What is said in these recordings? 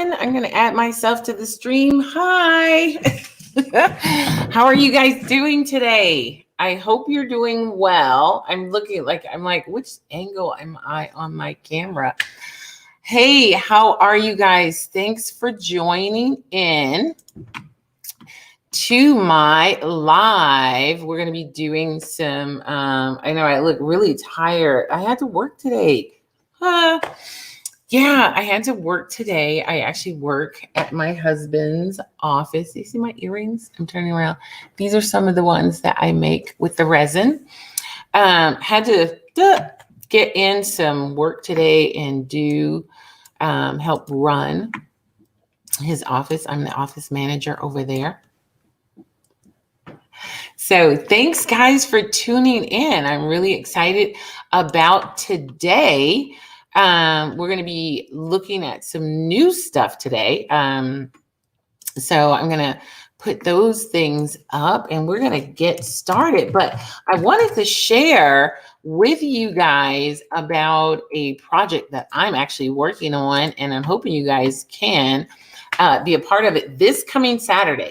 everyone. I'm going to add myself to the stream. Hi. How are you guys doing today? I hope you're doing well. I'm like, which angle am I on my camera? Hey, how are you guys? Thanks for joining in to my live. We're going to be doing some, I know I look really tired. I had to work today. Yeah, I had to work today. I actually work at my husband's office. You see my earrings? I'm turning around. These are some of the ones that I make with the resin. Had to get in some work today and do help run his office. I'm the office manager over there. So thanks, guys, for tuning in. I'm really excited about today. We're going to be looking at some new stuff today. So I'm going to put those things up and we're going to get started. But I wanted to share with you guys about a project that I'm actually working on, and I'm hoping you guys can be a part of it this coming Saturday.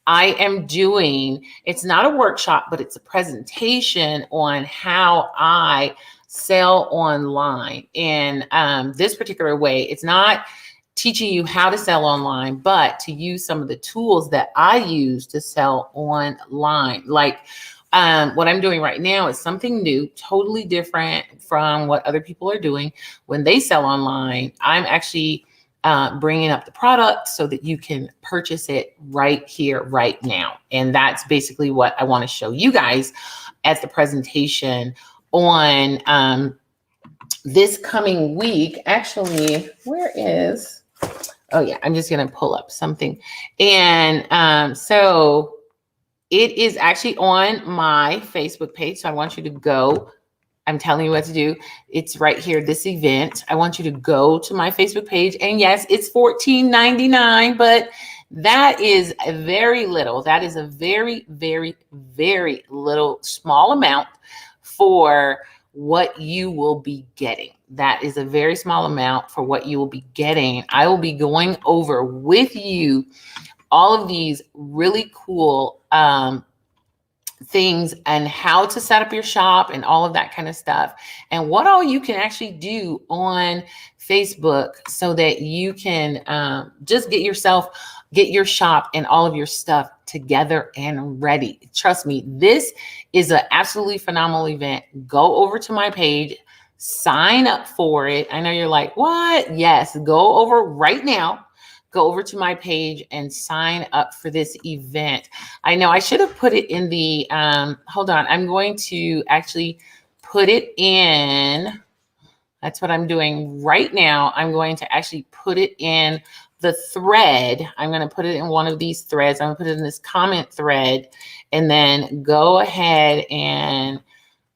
I am doing, it's not a workshop, but it's a presentation on how I sell online. And this particular way, it's not teaching you how to sell online, but to use some of the tools that I use to sell online. Like what I'm doing right now is something new, totally different from what other people are doing. When they sell online, I'm actually bringing up the product so that you can purchase it right here, right now. And that's basically what I want to show you guys as the presentation on this coming week. Actually, I'm just going to pull up something. And so it is actually on my Facebook page. So I want you to go. I'm telling you what to do. It's right here, this event. I want you to go to my Facebook page. And yes, it's $14.99, but that is a very little. That is a very, very, very little, small amount for what you will be getting. That is a very small amount for what you will be getting. I will be going over with you all of these really cool things and how to set up your shop and all of that kind of stuff, and what all you can actually do on Facebook so that you can just get your shop and all of your stuff together and ready. Trust me, this is an absolutely phenomenal event. Go over to my page, sign up for it. I know you're like, what? Yes, go over right now. Go over to my page and sign up for this event. I know I should have put it in the, hold on. I'm going to actually put it in. That's what I'm doing right now. I'm going to actually put it in the thread. I'm going to put it in one of these threads. I'm going to put it in this comment thread, and then go ahead and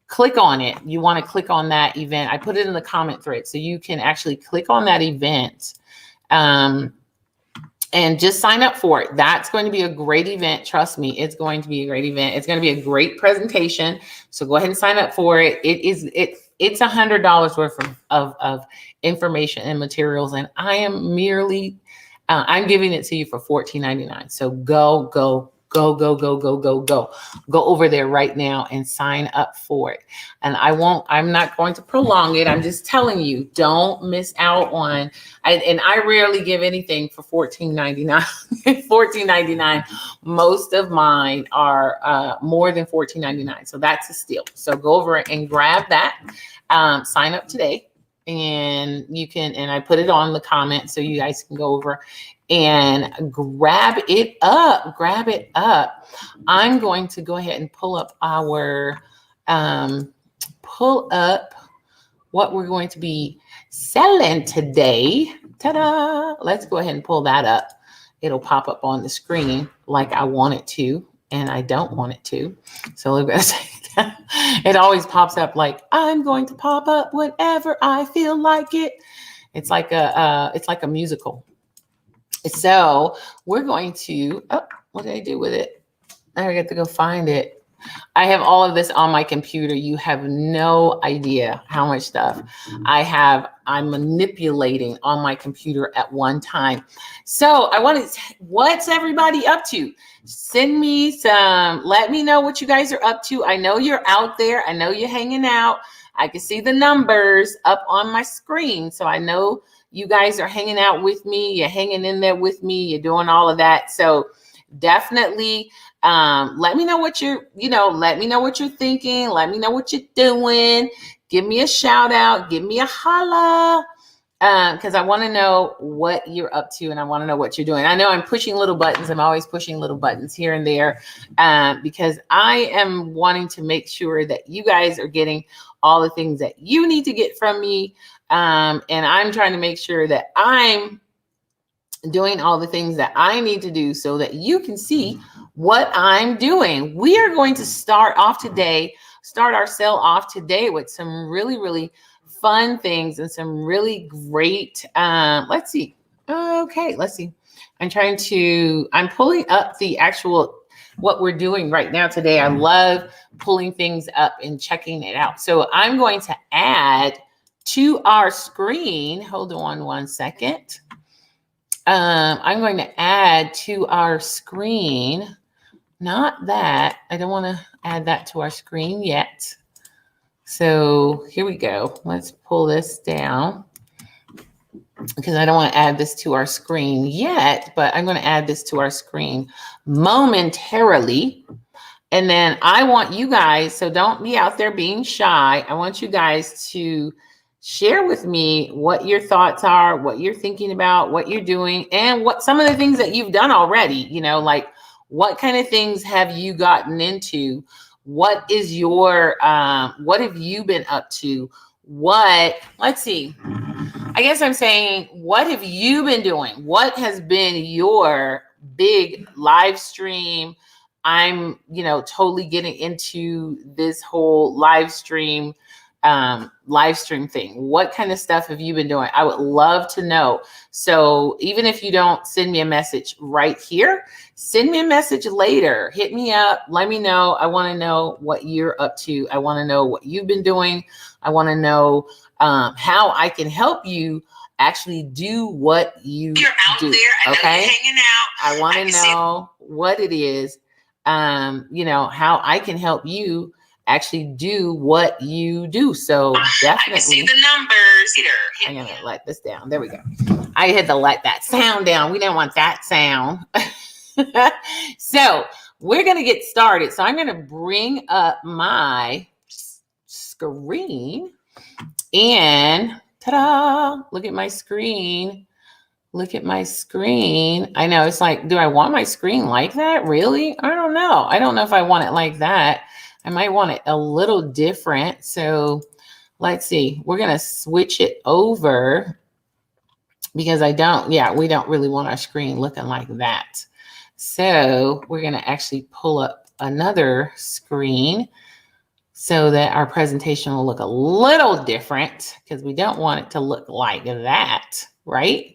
click on it. You want to click on that event. I put it in the comment thread so you can actually click on that event. And just sign up for it. That's going to be a great event. Trust me, it's going to be a great event. It's going to be a great presentation. So go ahead and sign up for it. It's $100 worth of information and materials, and I am merely I'm giving it to you for $14.99. So go over there right now and sign up for it. And I'm not going to prolong it. I'm just telling you, don't miss out on, and I rarely give anything for $14.99. $14.99. Most of mine are more than $14.99. So that's a steal. So go over and grab that. Sign up today. And you can, and I put it on the comment so you guys can go over and grab it up. I'm going to go ahead and pull up what we're going to be selling today. Ta-da! Let's go ahead and pull that up. It'll pop up on the screen like I want it to, and I don't want it to. So we're going to say that. It always pops up like, I'm going to pop up whenever I feel like it. It's like a musical. So we're going to, what did I do with it? I got to go find it. I have all of this on my computer. You have no idea how much stuff I'm manipulating on my computer at one time. So I want to, what's everybody up to? Send me let me know what you guys are up to. I know you're out there. I know you're hanging out. I can see the numbers up on my screen. So I know you guys are hanging out with me. You're hanging in there with me. You're doing all of that. So definitely let me know what let me know what you're thinking. Let me know what you're doing. Give me a shout out. Give me a holla. Because I want to know what you're up to and I want to know what you're doing. I know I'm pushing little buttons. I'm always pushing little buttons here and there because I am wanting to make sure that you guys are getting all the things that you need to get from me. And I'm trying to make sure that I'm doing all the things that I need to do so that you can see what I'm doing. We are going to start our sale off today with some really, really fun things and some really great, let's see. Okay, let's see. I'm pulling up the actual, what we're doing right now today. I love pulling things up and checking it out. So I'm going to add to our screen. Hold on one second. I'm going to add to our screen, not that. I don't want to add that to our screen yet. So here we go. Let's pull this down because I don't want to add this to our screen yet, but I'm going to add this to our screen momentarily. And then I want you guys, so don't be out there being shy. I want you guys to share with me what your thoughts are, what you're thinking about, what you're doing, and what some of the things that you've done already, like what kind of things have you gotten into? What is your, what have you been up to? Let's see. I guess I'm saying, what have you been doing? What has been your big live stream? I'm, totally getting into this whole live stream thing. What kind of stuff have you been doing? I would love to know. So even if you don't send me a message right here, send me a message later. Hit me up. Let me know. I want to know what you're up to. I want to know what you've been doing. I want to know how I can help you actually do what you're out do. There. I know you're hanging out. I want to know what it is. How I can help you actually do what you do. So definitely. I can see the numbers here. I'm going to let this down. There we go. I had to let that sound down. We didn't want that sound. So we're going to get started. So I'm going to bring up my screen and ta-da, look at my screen. Look at my screen. I know it's like, do I want my screen like that? Really? I don't know. I don't know if I want it like that. I might want it a little different. So let's see. We're going to switch it over because we don't really want our screen looking like that. So we're going to actually pull up another screen so that our presentation will look a little different because we don't want it to look like that, right?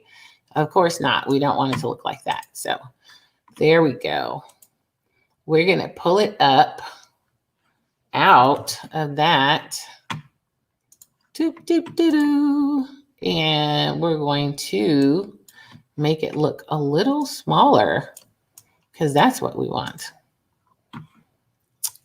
Of course not. We don't want it to look like that. So there we go. We're going to pull it up out of that. Doop, doop, doo, doo. And we're going to make it look a little smaller because that's what we want.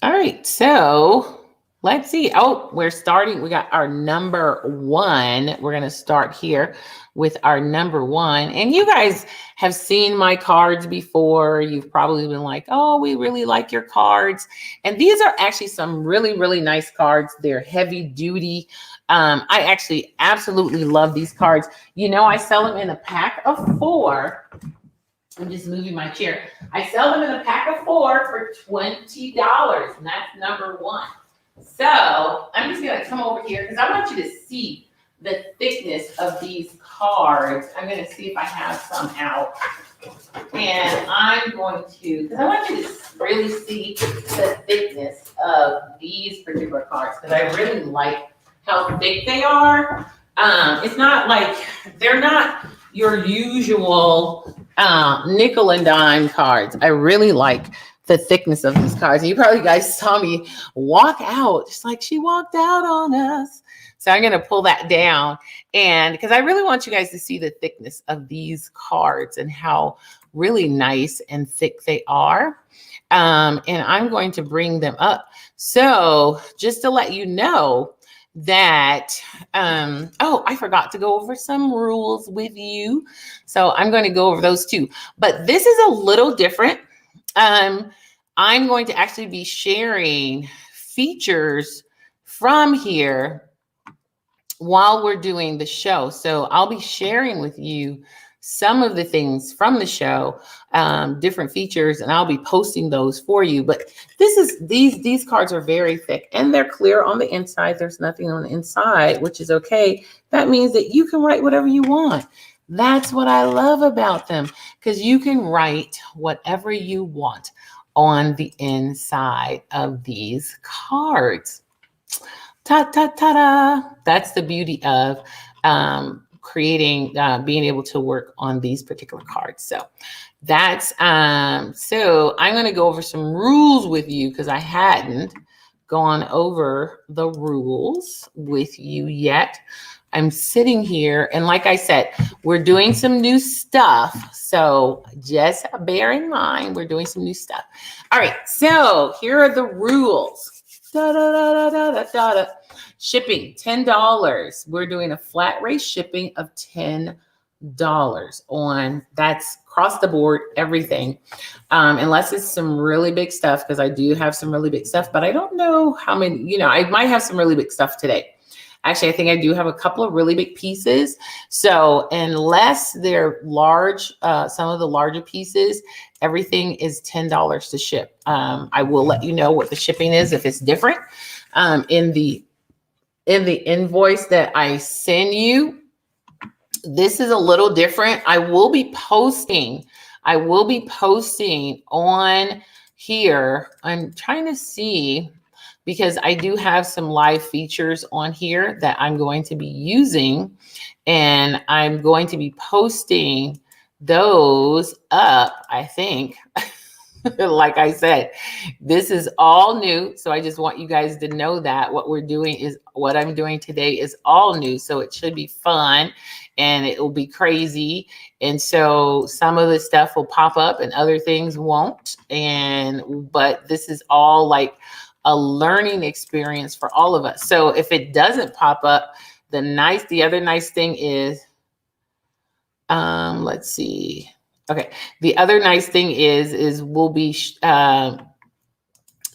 All right. So let's see. Oh, we're starting. We got our number one. We're going to start here with our number one. And you guys have seen my cards before. You've probably been like, oh, we really like your cards. And these are actually some really, really nice cards. They're heavy duty. I actually absolutely love these cards. I sell them in a pack of 4. I'm just moving my chair. I sell them in a pack of 4 for $20. And that's number one. So I'm just going to come over here because I want you to see the thickness of these cards. I'm going to see if I have some out. And I'm going to, because I want you to really see the thickness of these particular cards because I really like how thick they are. It's not like, they're not your usual nickel and dime cards. I really like the thickness of these cards. And you probably guys saw me walk out, just like she walked out on us. So I'm going to pull that down, and because I really want you guys to see the thickness of these cards and how really nice and thick they are. And I'm going to bring them up. So just to let you know that, oh, I forgot to go over some rules with you. So I'm going to go over those too. But this is a little different. I'm going to actually be sharing features from here while we're doing the show. So I'll be sharing with you some of the things from the show, different features, and I'll be posting those for you. But these cards are very thick and they're clear on the inside. There's nothing on the inside, which is okay. That means that you can write whatever you want. That's what I love about them, because you can write whatever you want on the inside of these cards. Ta-ta-ta-da. That's the beauty of creating, being able to work on these particular cards. So that's, so I'm going to go over some rules with you because I hadn't gone over the rules with you yet. I'm sitting here, and like I said, we're doing some new stuff. So just bear in mind, we're doing some new stuff. All right, so here are the rules. Shipping, $10. We're doing a flat rate shipping of $10 on, that's across the board, everything. Unless it's some really big stuff, because I do have some really big stuff, but I don't know how many, you know, I might have some really big stuff today. Actually, I think I do have a couple of really big pieces. So unless they're large, some of the larger pieces, everything is $10 to ship. I will let you know what the shipping is if it's different. In the invoice that I send you, this is a little different. I will be posting on here. I'm trying to see, because I do have some live features on here that I'm going to be using, and I'm going to be posting those up, I think. Like I said, this is all new. So I just want you guys to know that what I'm doing today is all new. So it should be fun and it will be crazy. And so some of the stuff will pop up and other things won't. But this is all like a learning experience for all of us. So if it doesn't pop up, the other nice thing is, let's see. Okay. The other nice thing is we'll be,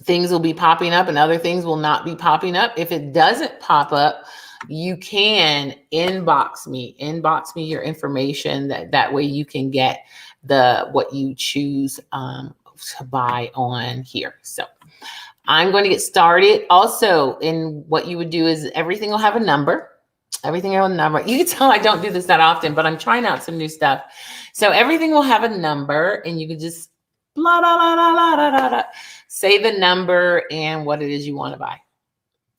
things will be popping up and other things will not be popping up. If it doesn't pop up, you can inbox me your information. That way you can get what you choose to buy on here. So I'm going to get started. Also, in what you would do is everything will have a number. Everything will have a number. You can tell I don't do this that often, but I'm trying out some new stuff. So everything will have a number, and you can just blah, blah, blah, blah, blah, blah, blah, say the number and what it is you want to buy.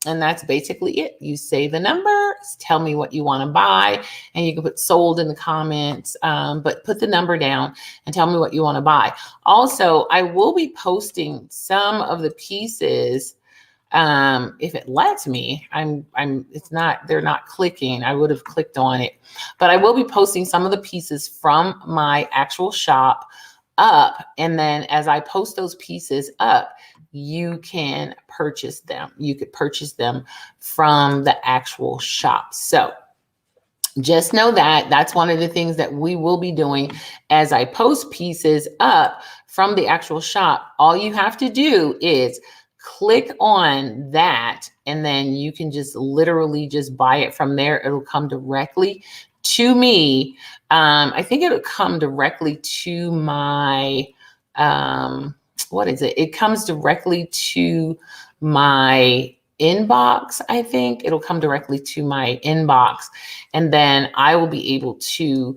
And that's basically it. You say the number, tell me what you want to buy, and you can put sold in the comments, but put the number down and tell me what you want to buy. Also, I will be posting some of the pieces. If it lets me, they're not clicking. I would have clicked on it, but I will be posting some of the pieces from my actual shop up. And then as I post those pieces up, you can purchase them. You could purchase them from the actual shop. So just know that that's one of the things that we will be doing as I post pieces up from the actual shop. All you have to do is click on that, and then you can just literally just buy it from there. It'll come directly to me. I think it'll come directly to my, what is it? It comes directly to my inbox. I think it'll come directly to my inbox, and then I will be able to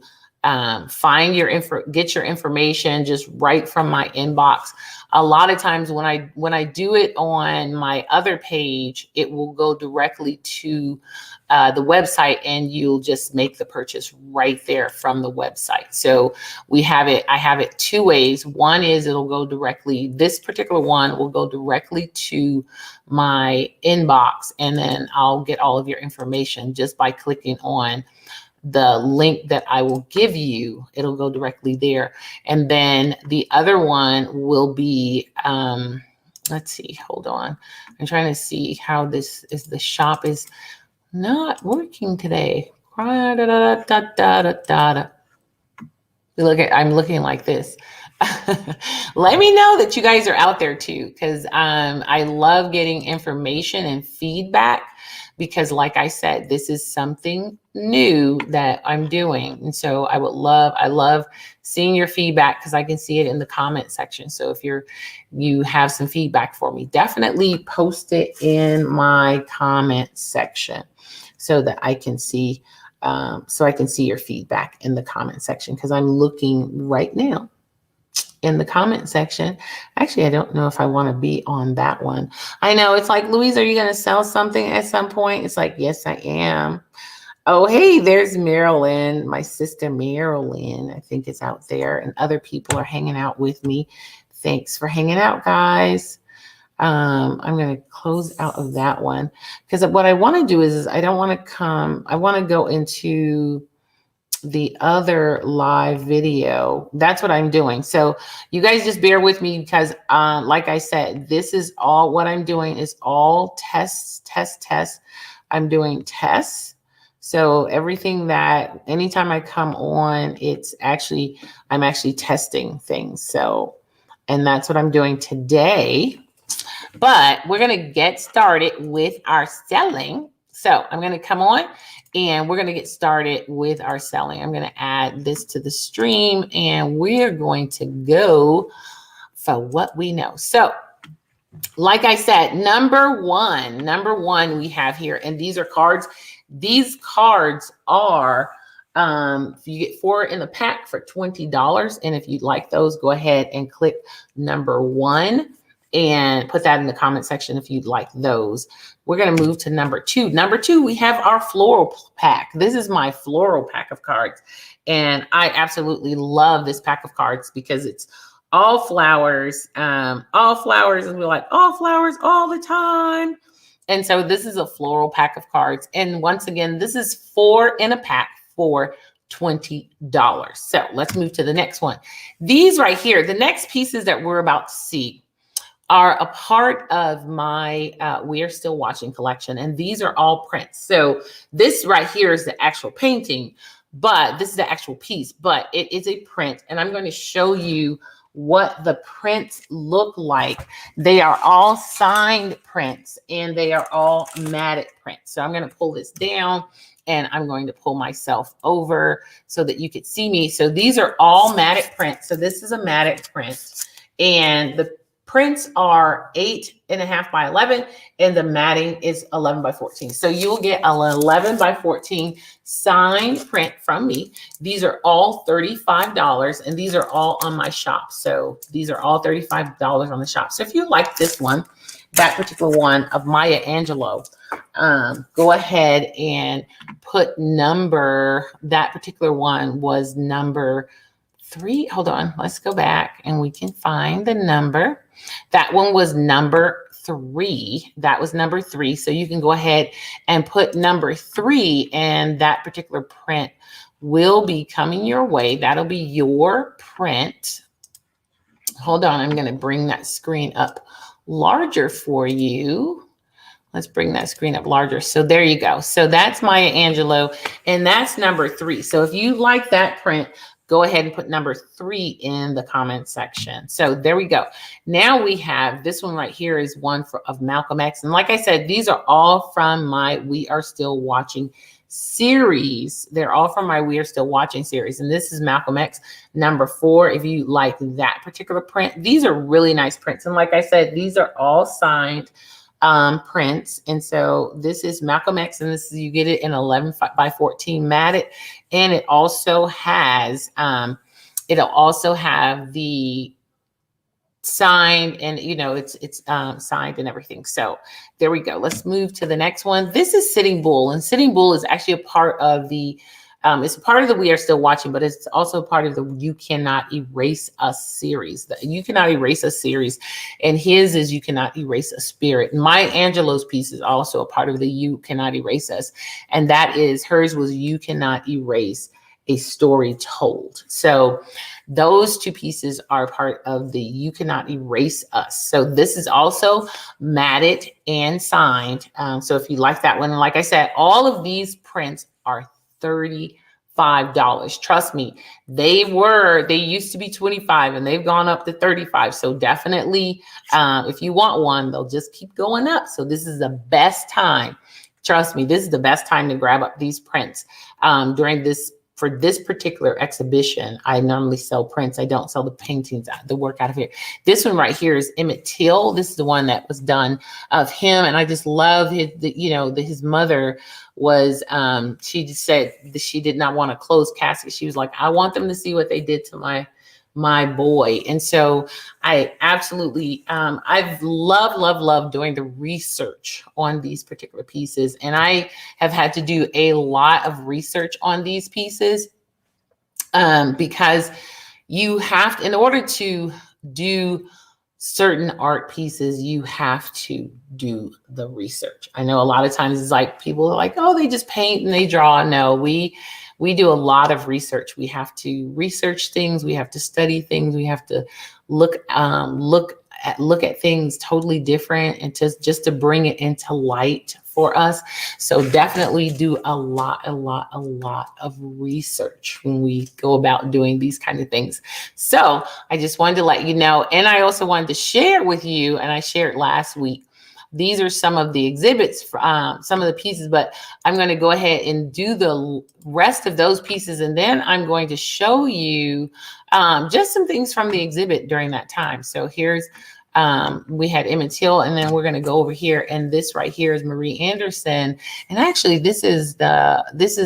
find your get your information just right from my inbox. A lot of times when I do it on my other page, it will go directly to the website, and you'll just make the purchase right there from the website. So I have it two ways. One is it'll go directly, this particular one will go directly to my inbox, and then I'll get all of your information just by clicking on the link that I will give you. It'll go directly there. And then the other one will be, let's see, hold on. I'm trying to see how this is. The shop is not working today. I'm looking like this. Let me know that you guys are out there too, because I love getting information and feedback, because like I said, this is something new that I'm doing. And so I love seeing your feedback, because I can see it in the comment section. So if you have some feedback for me, definitely post it in my comment section so that I can see your feedback in the comment section, because I'm looking right now in the comment section. Actually, I don't know if I want to be on that one. I know it's like, Louise, are you going to sell something at some point? It's like, yes, I am. Oh, hey, there's Marilyn, my sister Marilyn, I think is out there, and other people are hanging out with me. Thanks for hanging out, guys. I'm going to close out of that one, because what I want to do is I want to go into the other live video. That's what I'm doing. So you guys just bear with me, because like I said, this is all what I'm doing is all tests. I'm doing tests. So everything that anytime I come on, I'm actually testing things. So, and that's what I'm doing today. But we're going to get started with our selling. So I'm going to come on and we're going to get started with our selling. I'm going to add this to the stream, and we're going to go for what we know. So like I said, number one we have here, and these are cards. These cards are, you get 4 in a pack for $20. And if you'd like those, go ahead and click number 1 and put that in the comment section if you'd like those. We're going to move to number 2. Number 2, we have our floral pack. This is my floral pack of cards. And I absolutely love this pack of cards because it's all flowers. And we're like, all flowers all the time. And so this is a floral pack of cards. And once again, this is 4 in a pack for $20. So let's move to the next one. These right here, the next pieces that we're about to see are a part of my We Are Still Watching collection. And these are all prints. So this right here is the actual painting, but this is the actual piece, but it is a print. And I'm going to show you what the prints look like. They are all signed prints and they are all matted prints. So I'm going to pull this down and I'm going to pull myself over so that you could see me. So these are all matted prints. So this is a matted print, and the prints are 8.5 by 11 and the matting is 11 by 14. So you'll get an 11 by 14 signed print from me. These are all $35 and these are all on my shop. So these are all $35 on the shop. So if you like this one, that particular one of Maya Angelou, go ahead and put number, that particular one was number 3. Hold on, let's go back and we can find the number. That one was number 3. That was number 3. So you can go ahead and put number 3, and that particular print will be coming your way. That'll be your print. Hold on, I'm going to bring that screen up larger for you. Let's bring that screen up larger. So there you go. So that's Maya Angelou, and that's number 3. So if you like that print, go ahead and put number 3 in the comment section. So there we go. Now we have this one right here is one of Malcolm X. And like I said, these are all from my We Are Still Watching series. They're all from my We Are Still Watching series. And this is Malcolm X number 4. If you like that particular print, these are really nice prints. And like I said, these are all signed prints. And so this is Malcolm X, and this is, you get it in 11 by 14 matted. And it also has, it'll also have the signed, and it's signed and everything. So there we go. Let's move to the next one. This is Sitting Bull, and Sitting Bull is actually a part of the it's a part of the We Are Still Watching, but it's also part of the You Cannot Erase Us series. The You Cannot Erase Us series, and his is You Cannot Erase a Spirit. Maya Angelou's piece is also a part of the You Cannot Erase Us, and that is, hers was You Cannot Erase a Story Told. So those two pieces are part of the You Cannot Erase Us. So this is also matted and signed. So if you like that one, like I said, all of these prints are $35. Trust me, they used to be 25 and they've gone up to 35. So definitely, if you want one, they'll just keep going up. So this is the best time. Trust me, this is the best time to grab up these prints for this particular exhibition. I normally sell prints. I don't sell the paintings, the work out of here. This one right here is Emmett Till. This is the one that was done of him. And I just love his mother was, she just said that she did not want a closed casket. She was like, I want them to see what they did to my boy. And so I absolutely, I've loved doing the research on these particular pieces. And I have had to do a lot of research on these pieces because you have to, in order to do certain art pieces, you have to do the research. I know a lot of times it's like people are like, oh, they just paint and they draw. No, we do a lot of research. We have to research things. We have to study things. We have to look at things totally different, and just to bring it into light for us. So definitely do a lot of research when we go about doing these kind of things. So I just wanted to let you know, and I also wanted to share with you, and I shared last week, these are some of the exhibits, some of the pieces, but I'm going to go ahead and do the rest of those pieces. And then I'm going to show you just some things from the exhibit during that time. So here's, we had Emmett Till, and then we're going to go over here. And this right here is Marie Anderson. And actually this is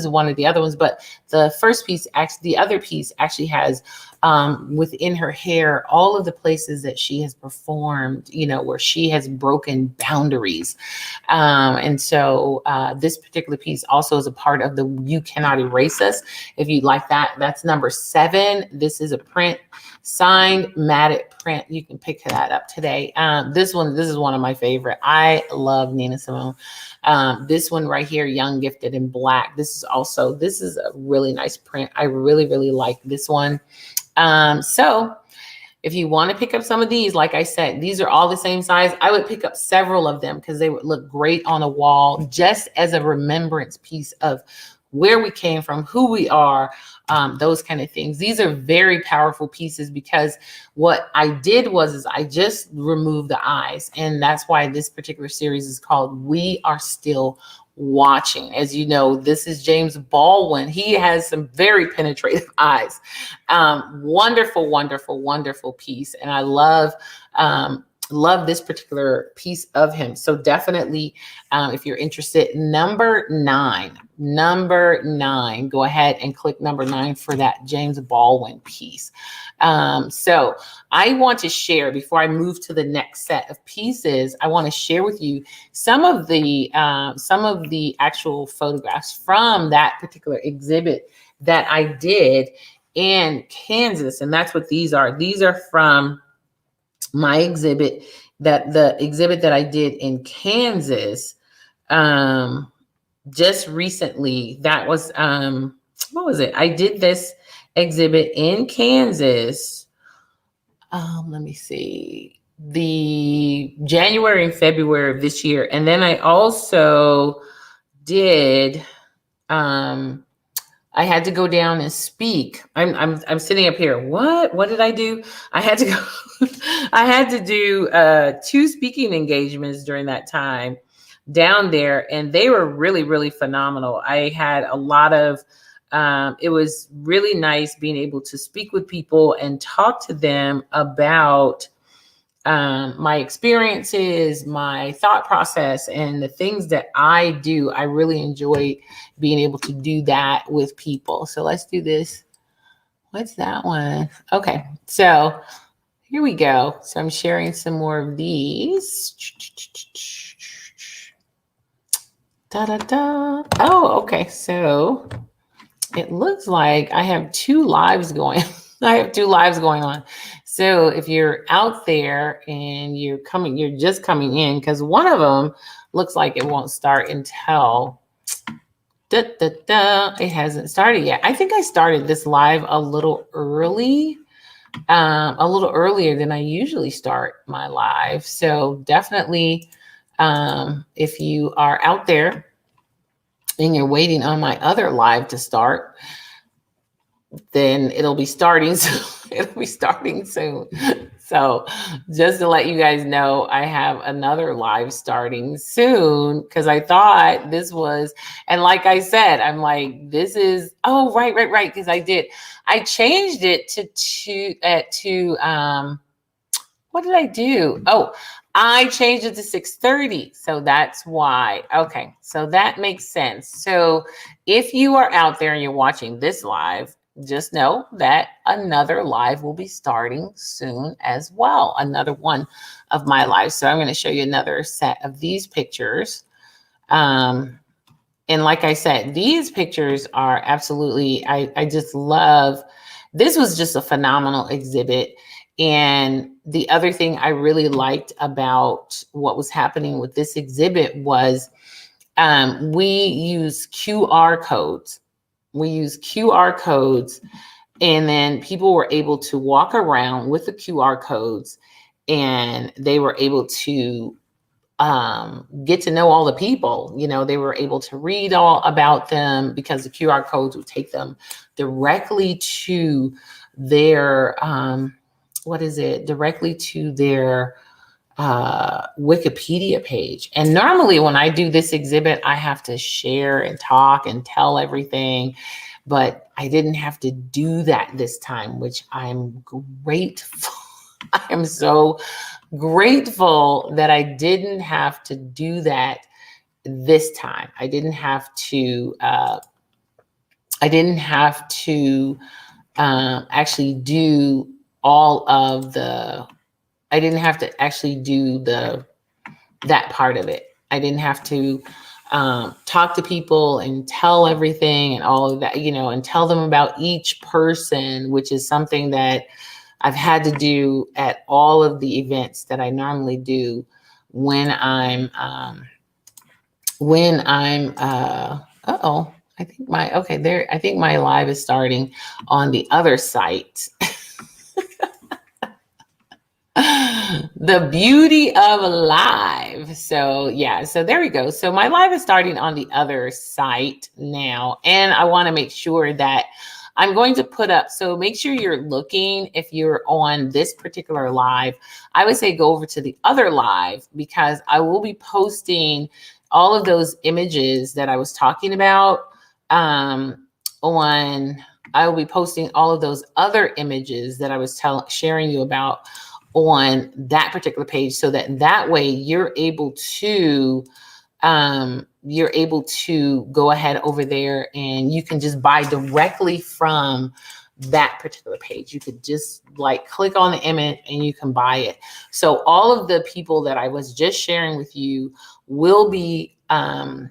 one of the other ones, but the first piece, actually, the other piece actually has within her hair, all of the places that she has performed, where she has broken boundaries. And so this particular piece also is a part of the You Cannot Erase Us. If you'd like that, that's number 7. This is a print, signed matted print. You can pick that up today. This is one of my favorite. I love Nina Simone. This one right here, Young, Gifted, in Black. This is a really nice print. I really like this one. So if you want to pick up some of these, like I said, these are all the same size. I would pick up several of them because they would look great on a wall, just as a remembrance piece of where we came from, who we are, those kind of things. These are very powerful pieces because what I did was I just removed the eyes. And that's why this particular series is called We Are Still Watching. As you know, this is James Baldwin. He has some very penetrative eyes. Wonderful piece. And I love this particular piece of him. So definitely, if you're interested, number 9, go ahead and click number 9 for that James Baldwin piece. So I want to share, before I move to the next set of pieces, I want to share with you some of the actual photographs from that particular exhibit that I did in Kansas. And that's what these are. These are from my exhibit, the exhibit that I did in Kansas just recently. That was what was it? I did this exhibit in Kansas. Let me see, the January and February of this year. And then I also did I had to go down and speak. I'm sitting up here. What did I do? I had to go. I had to do 2 speaking engagements during that time down there, and they were really phenomenal. I had a lot of. It was really nice being able to speak with people and talk to them about my experiences, my thought process, and the things that I do. I really enjoy being able to do that with people. So let's do this. What's that one? Okay, so here we go. So I'm sharing some more of these. Da da da. Oh, okay. So it looks like I have two lives going. I have two lives going on. So if you're out there and you're just coming in, because one of them looks like it won't start until it hasn't started yet. I think I started this live a little early, a little earlier than I usually start my live. So definitely, if you are out there and you're waiting on my other live to start, then it'll be starting soon. It'll be starting soon. So just to let you guys know, I have another live starting soon because I thought this was, and like I said, I'm like, this is, oh, right. Because I changed it to what did I do? Oh, I changed it to 6:30. So that's why. Okay. So that makes sense. So if you are out there and you're watching this live, just know that another live will be starting soon as well. Another one of my lives. So I'm going to show you another set of these pictures. And like I said, these pictures are absolutely, I just love, this was just a phenomenal exhibit. And the other thing I really liked about what was happening with this exhibit was we use QR codes. We use QR codes, and then people were able to walk around with the QR codes, and they were able to get to know all the people. You know, they were able to read all about them because the QR codes would take them directly to their directly to their Wikipedia page. And normally when I do this exhibit, I have to share and talk and tell everything, but I didn't have to do that this time, which I'm grateful. I am so grateful that I didn't have to do that this time. I didn't have to actually do all of the, I didn't have to actually do that part of it. I didn't have to talk to people and tell everything and all of that, you know, and tell them about each person, which is something that I've had to do at all of the events that I normally do when I'm I think my live is starting on the other site. The beauty of live. So yeah, so there we go. So my live is starting on the other site now, and I want to make sure that I'm going to put up, so make sure you're looking, if you're on this particular live, I would say go over to the other live, because I will be posting all of those images that I was talking about I will be posting all of those other images that I was sharing you about on that particular page, so that way you're able to go ahead over there and you can just buy directly from that particular page. You could just like click on the image and you can buy it. So all of the people that I was just sharing with you will be on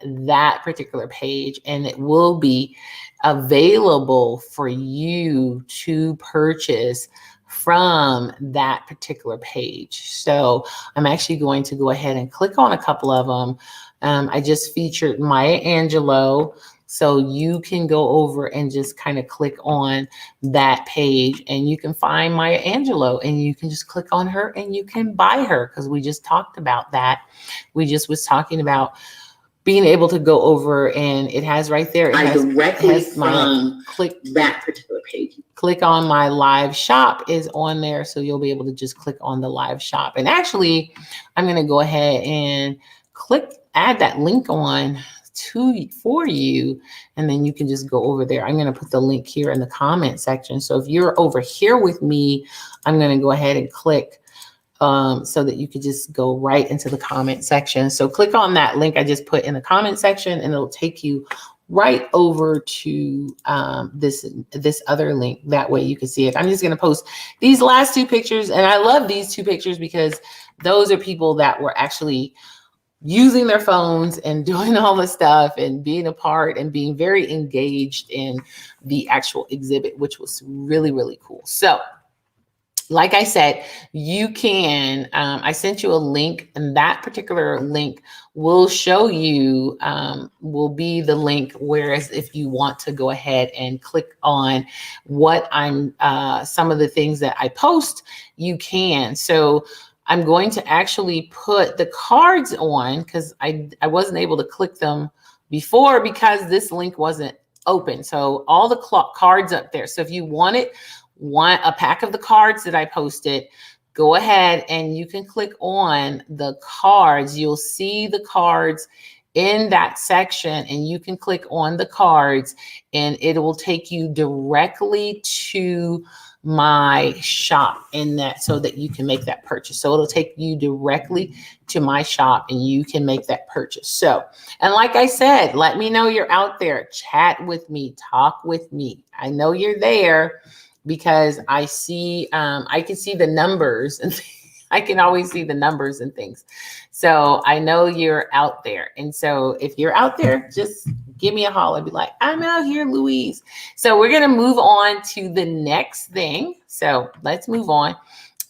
that particular page, and it will be available for you to purchase from that particular page. So I'm actually going to go ahead and click on a couple of them. I just featured Maya Angelou, so you can go over and just kind of click on that page and you can find Maya Angelou and you can just click on her and you can buy her, because we just talked about that. We just was talking about being able to go over, and it has right there. It has my click that particular page. Click on my live shop is on there. So you'll be able to just click on the live shop. And actually, I'm going to go ahead and add that link on for you. And then you can just go over there. I'm going to put the link here in the comment section. So if you're over here with me, I'm going to go ahead and click so that you could just go right into the comment section. So click on that link I just put in the comment section, and it'll take you right over to this other link. That way you can see it. I'm just going to post these last two pictures, and I love these two pictures because those are people that were actually using their phones and doing all the stuff and being a part and being very engaged in the actual exhibit, which was really, really cool. So like I said, you can, I sent you a link, and that particular link will show you, will be the link. Whereas if you want to go ahead and click on what some of the things that I post, you can. So I'm going to actually put the cards on, because I wasn't able to click them before because this link wasn't open. So all the cards up there. So if you want a pack of the cards that I posted, go ahead and you can click on the cards. You'll see the cards in that section, and you can click on the cards, and it will take you directly to my shop in that, so that you can make that purchase. So it'll take you directly to my shop, and you can make that purchase. So, and like I said, let me know you're out there. Chat with me, talk with me. I know you're there, because I see, I can see the numbers, and I can always see the numbers and things. So I know you're out there. And so if you're out there, just give me a holler. Be like, I'm out here, Louise. So we're going to move on to the next thing. So let's move on.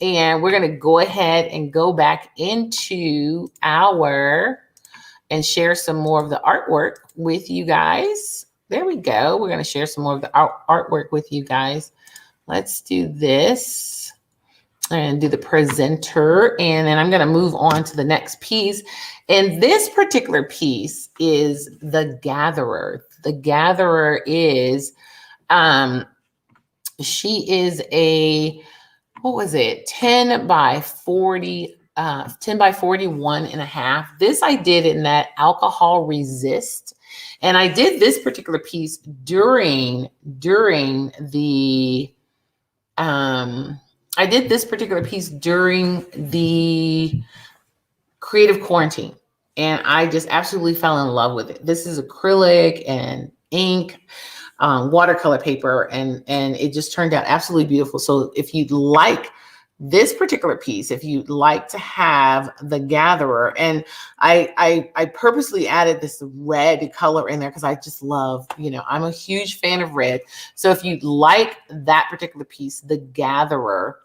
And we're going to go ahead and go back into and share some more of the artwork with you guys. There we go. We're going to share some more of the artwork with you guys. Let's do this and do the presenter. And then I'm going to move on to the next piece. And this particular piece is the Gatherer. The Gatherer is, she is a, what was it? 10 by 40, 10 by 41 and a half. This I did in that alcohol resist. And I did this particular piece during the, I did this particular piece during the creative quarantine, and I just absolutely fell in love with it. This is acrylic and ink, watercolor paper, and it just turned out absolutely beautiful. So if you'd like this particular piece, if you'd like to have the Gatherer, and I purposely added this red color in there because I just love, I'm a huge fan of red. So if you'd like that particular piece, the Gatherer,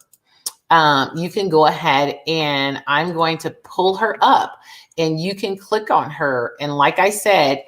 you can go ahead, and I'm going to pull her up, and you can click on her. And like I said,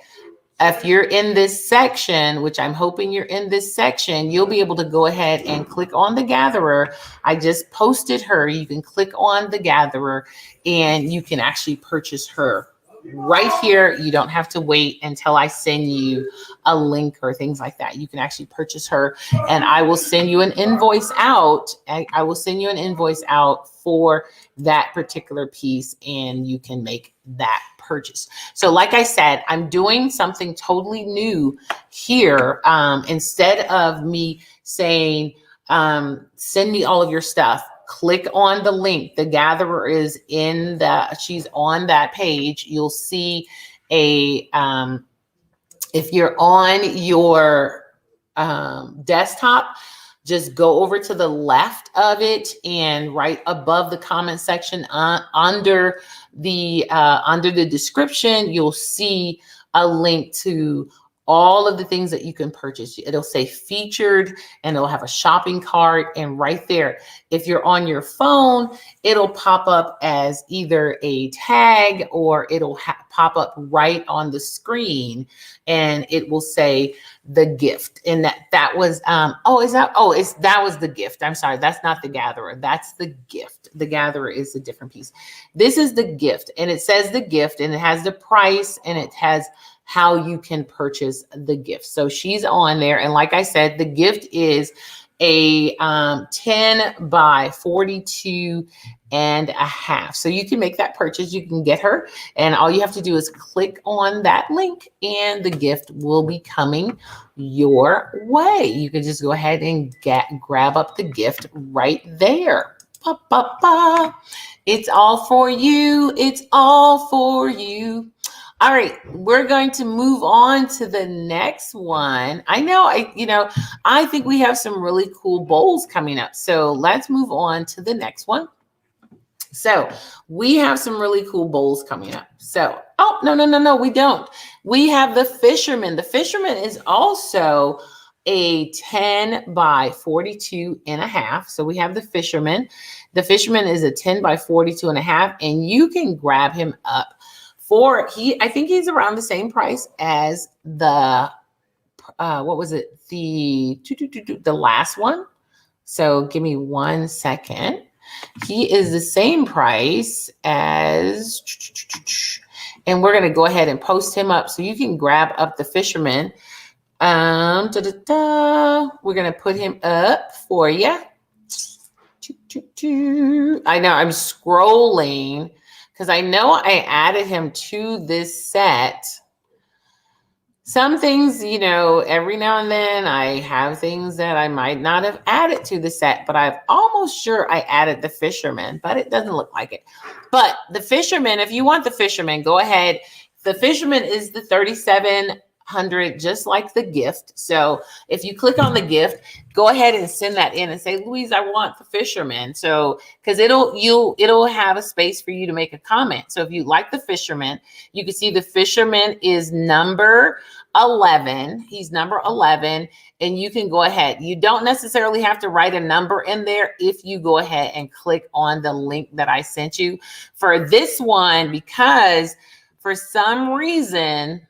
if you're in this section, which I'm hoping you're in this section, you'll be able to go ahead and click on the Gatherer. I just posted her. You can click on the Gatherer, and you can actually purchase her right here. You don't have to wait until I send you a link or things like that. You can actually purchase her, and I will send you an invoice out. I will send you an invoice out for that particular piece, and you can make that purchase. So like I said, I'm doing something totally new here. Instead of me saying, send me all of your stuff, click on the link. The Gatherer is she's on that page. You'll see if you're on your desktop, just go over to the left of it, and right above the comment section, under the description, you'll see a link to all of the things that you can purchase. It'll say featured, and it'll have a shopping cart. And right there, if you're on your phone, it'll pop up as either a tag, or it'll pop up right on the screen, and it will say the gift. And that was, that was the gift. I'm sorry. That's not the Gatherer. That's the gift. The Gatherer is a different piece. This is the gift, and it says the gift, and it has the price, and it has how you can purchase the gift. So she's on there. And like I said, the gift is a 10 by 42 and a half. So you can make that purchase. You can get her, and all you have to do is click on that link and the gift will be coming your way. You can just go ahead and grab up the gift right there. Ba, ba, ba. It's all for you. It's all for you. All right, we're going to move on to the next one. I think we have some really cool bowls coming up. So let's move on to the next one. So we have some really cool bowls coming up. So, oh, no, we don't. We have the Fisherman. The Fisherman is also a 10 by 42 and a half. So we have the Fisherman. The Fisherman is a 10 by 42 and a half, and you can grab him up I think he's around the same price as the, what was it? The last one. So give me 1 second. He is the same price as, and we're going to go ahead and post him up so you can grab up the Fisherman. We're going to put him up for you. I know I'm scrolling because I know I added him to this set. Some things, every now and then I have things that I might not have added to the set, but I'm almost sure I added the Fisherman, but it doesn't look like it. But the Fisherman, if you want the Fisherman, go ahead. The Fisherman is the 3700, just like the gift. So if you click on the gift, go ahead and send that in and say, Louise, I want the Fisherman. So, because it'll have a space for you to make a comment. So if you like the Fisherman, you can see the Fisherman is number 11. He's number 11, and you can go ahead. You don't necessarily have to write a number in there if you go ahead and click on the link that I sent you for this one, because for some reason,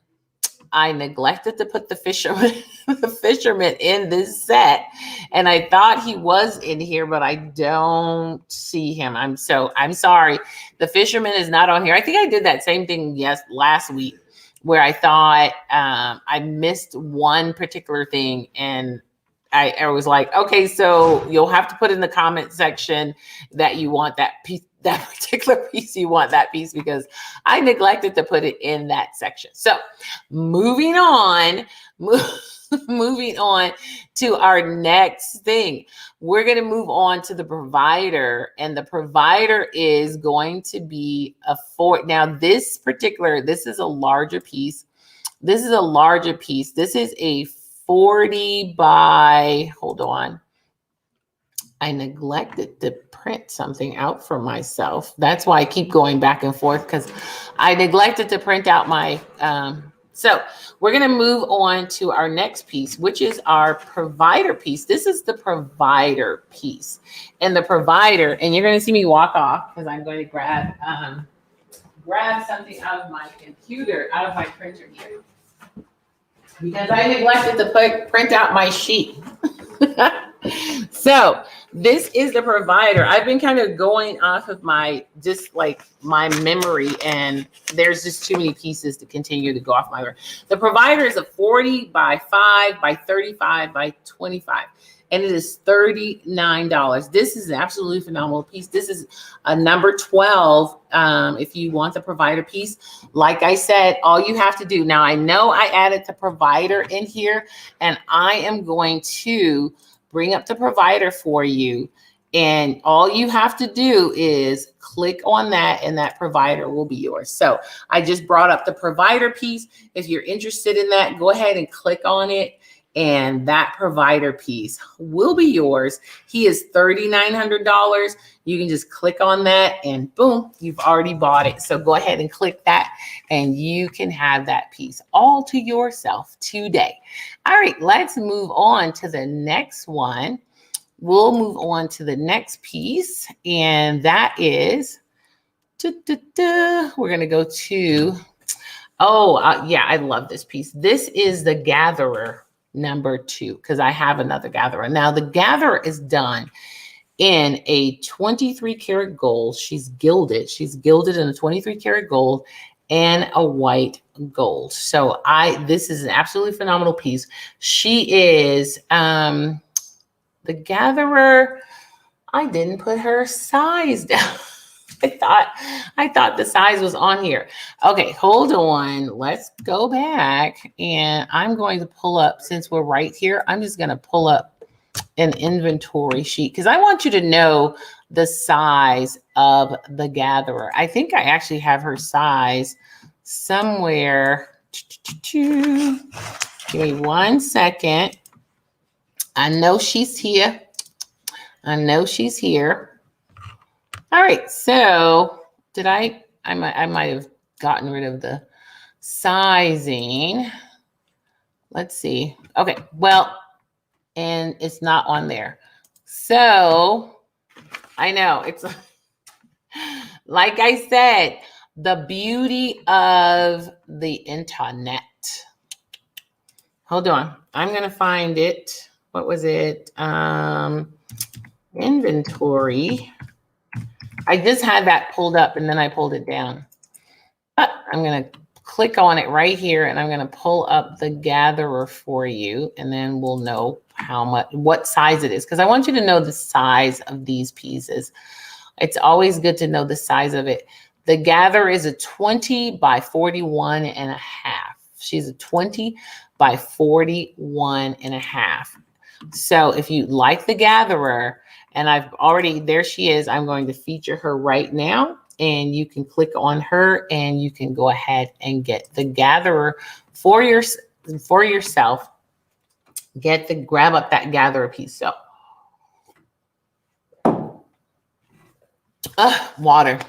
I neglected to put the Fisherman in this set, and I thought he was in here, but I don't see him. I'm sorry. The Fisherman is not on here. I think I did that same thing last week where I thought I missed one particular thing, and I was like, okay, so you'll have to put in the comment section that you want that piece. That particular piece, you want that piece, because I neglected to put it in that section. So moving on to our next thing, we're going to move on to the provider, and the provider is going to be now this is a larger piece. This is a 40 by, hold on. I neglected to print something out for myself. That's why I keep going back and forth, because I neglected to print out my, so we're going to move on to our next piece, which is our provider piece. This is the provider piece, and the provider, and you're going to see me walk off because I'm going to grab something out of my computer, out of my printer here, because I neglected to print out my sheet. So this is the provider. I've been kind of going off of my memory, and there's just too many pieces to continue to go off my memory. The provider is a 40 by 5 by 35 by 25, and it is $39. This is an absolutely phenomenal piece. This is a number 12. If you want the provider piece, like I said, all you have to do, now I know I added the provider in here, and I am going to bring up the provider for you. And all you have to do is click on that, and that provider will be yours. So I just brought up the provider piece. If you're interested in that, go ahead and click on it, and that provider piece will be yours. He is $3,900. You can just click on that, and boom, you've already bought it. So go ahead and click that, and you can have that piece all to yourself today. All right, let's move on to the next one. We'll move on to the next piece, and that is, we're going to go to, yeah, I love this piece. This is the Gatherer number 2, because I have another Gatherer. Now, the Gatherer is done in a 23 karat gold. She's gilded. She's gilded in a 23 karat gold and a white gold. So this is an absolutely phenomenal piece. She is, The Gatherer, I didn't put her size down. I thought the size was on here. Okay, hold on. Let's go back, and I'm going to pull up, since we're right here, I'm just going to pull up an inventory sheet because I want you to know the size of the Gatherer. I think I actually have her size somewhere. Give me 1 second. I know she's here. I know she's here. All right, so did I might have gotten rid of the sizing. Let's see. Okay, well, and it's not on there. So I know it's like I said, the beauty of the internet. Hold on, I'm gonna find it. What was it? Inventory. I just had that pulled up and then I pulled it down. But I'm going to click on it right here and I'm going to pull up the Gatherer for you, and then we'll know what size it is, because I want you to know the size of these pieces. It's always good to know the size of it. The Gatherer is a 20 by 41 and a half. She's a 20 by 41 and a half. So if you like the Gatherer, and there she is, I'm going to feature her right now, and you can click on her and you can go ahead and get the Gatherer for yourself. Grab up that Gatherer piece. So, water.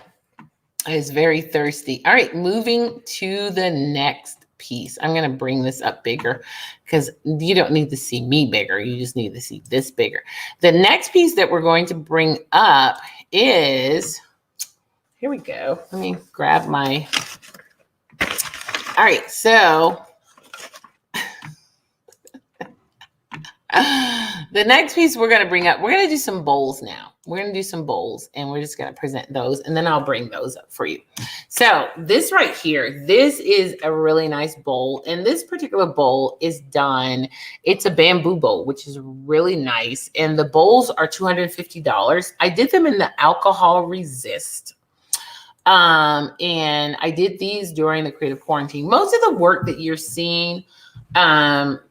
I was very thirsty. All right, moving to the next piece. I'm going to bring this up bigger because you don't need to see me bigger. You just need to see this bigger. The next piece that we're going to bring up is, here we go. Let me grab my, all right, so the next piece we're going to bring up, we're going to do some bowls now. We're going to do some bowls, and we're just going to present those, and then I'll bring those up for you. So this right here, this is a really nice bowl, and this particular bowl is done. It's a bamboo bowl, which is really nice, and the bowls are $250. I did them in the alcohol resist. And I did these during the creative quarantine. Most of the work that you're seeing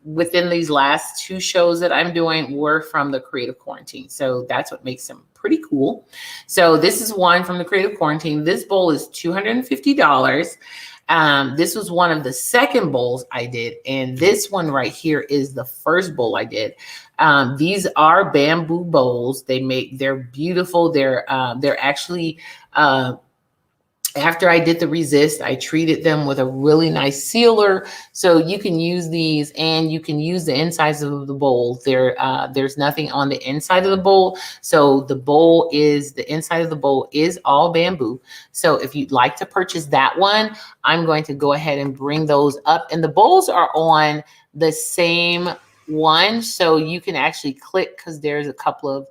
within these last 2 shows that I'm doing were from the creative quarantine. So that's what makes them pretty cool. So this is one from the creative quarantine. This bowl is $250. This was one of the second bowls I did. And this one right here is the first bowl I did. These are bamboo bowls. They're beautiful. They're actually, after I did the resist, I treated them with a really nice sealer. So you can use these, and you can use the insides of the bowl. There's nothing on the inside of the bowl. So the inside of the bowl is all bamboo. So if you'd like to purchase that one, I'm going to go ahead and bring those up. And the bowls are on the same one. So you can actually click, because there's a couple of